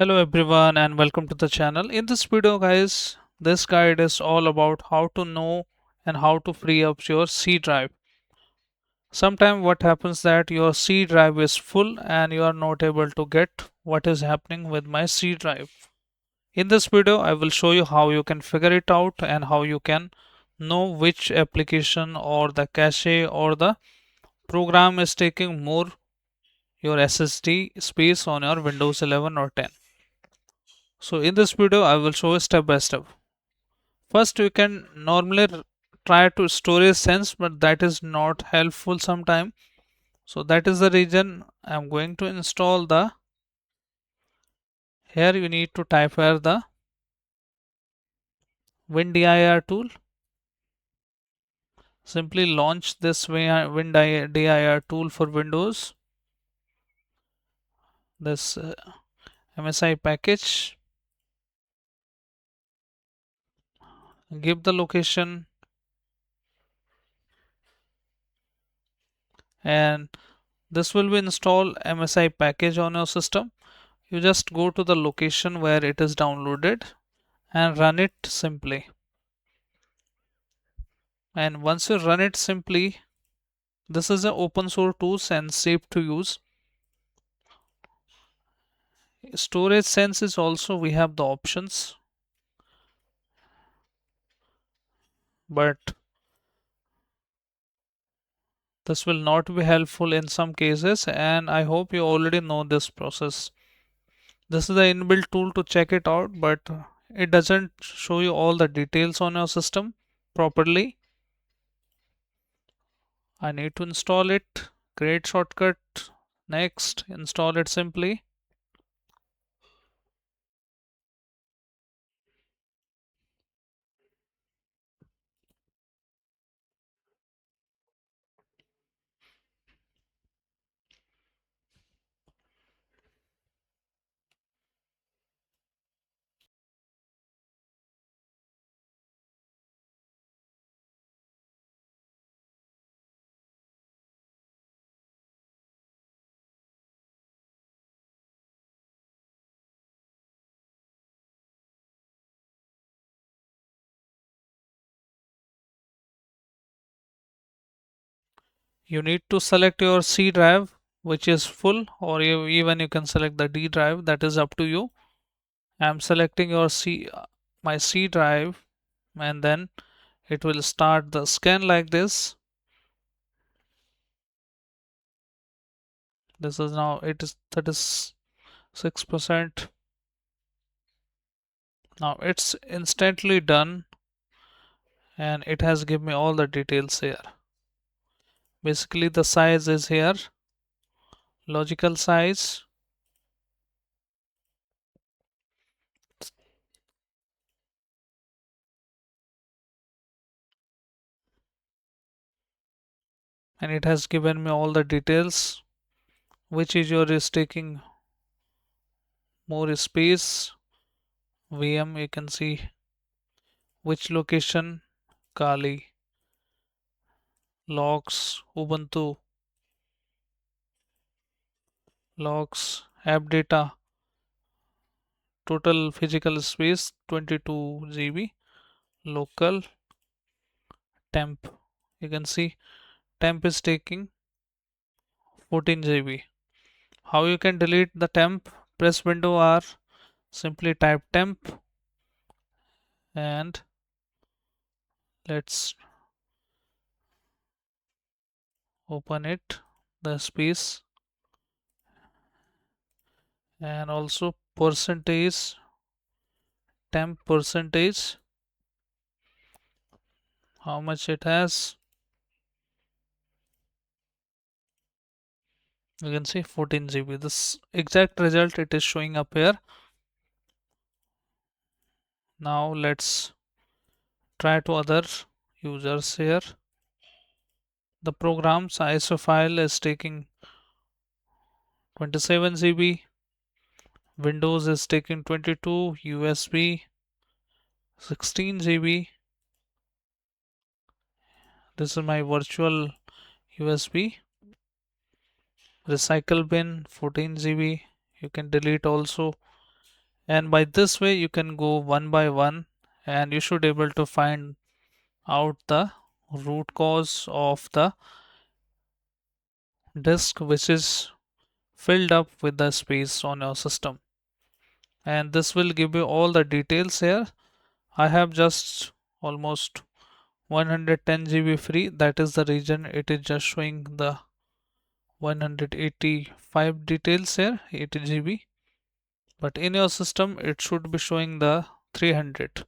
Hello everyone and welcome to the channel. In this video guys, this guide is all about how to know and how to free up your C drive. Sometimes what happens that your C drive is full and you are not able to get what is happening with my C drive. In this video I will show you how you can figure it out and how you can know which application or the cache or the program is taking more your SSD space on your Windows 11 or 10. So in this video I will show you step by step. First, you can normally try to storage sense, but that is not helpful sometime. So that is the reason I'm going to install the. Here you need to type here the WinDir tool. Simply launch this WinDir tool for Windows. This MSI package. Give the location and this will be install MSI package on your system. You just go to the location where it is downloaded and run it simply. And once you run it simply, this is an open source tool and safe to use. Storage sense is also we have the options, but this will not be helpful in some cases, and I hope you already know this process. This is the inbuilt tool to check it out, but it doesn't show you all the details on your system properly. I need to install it, create shortcut, next, install it simply. You need to select your C drive which is full, or even you can select the D drive, that is up to you. I'm selecting your my C drive, and then it will start the scan like this. This is now it is 36%. Now it's instantly done and it has given me all the details here. Basically the size is here, logical size, and it has given me all the details, which is taking more space. VM, you can see which location, Kali, logs, Ubuntu, logs, app data, total physical space 22 GB, local, temp. You can see temp is taking 14 GB. How you can delete the temp? Press Window R, simply type temp, and let's open it, the space, and also percentage, temp percentage, how much it has. You can see 14 GB. This exact result it is showing up here. Now let's try to other users here. The program's ISO file is taking 27 GB. Windows is taking 22, USB 16 GB. This is my virtual USB. Recycle bin 14 GB. You can delete also And by this way you can go one by one, and you should able to find out the root cause of the disk which is filled up with the space on your system. And this will give you all the details here. I have just almost 110 GB free, that is the reason it is just showing the 185 details here, 80 GB, but in your system it should be showing the 300.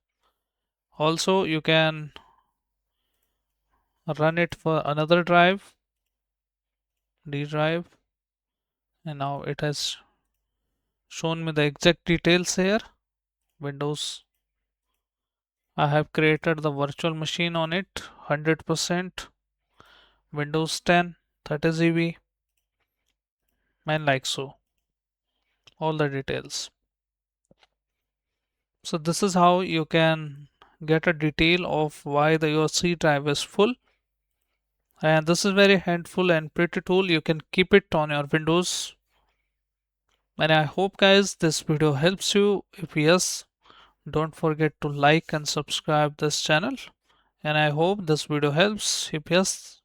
Also you can run it for another drive, D drive, and now it has shown me the exact details here. Windows, I have created the virtual machine on it, 100%, Windows 10, 30 GB, and like so, all the details. So this is how you can get a detail of why your C drive is full. And this is very handful and pretty tool. You can keep it on your Windows. And I hope guys this video helps you. If yes, don't forget to like and subscribe this channel. And I hope this video helps. If yes,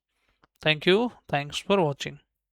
thank you. Thanks for watching.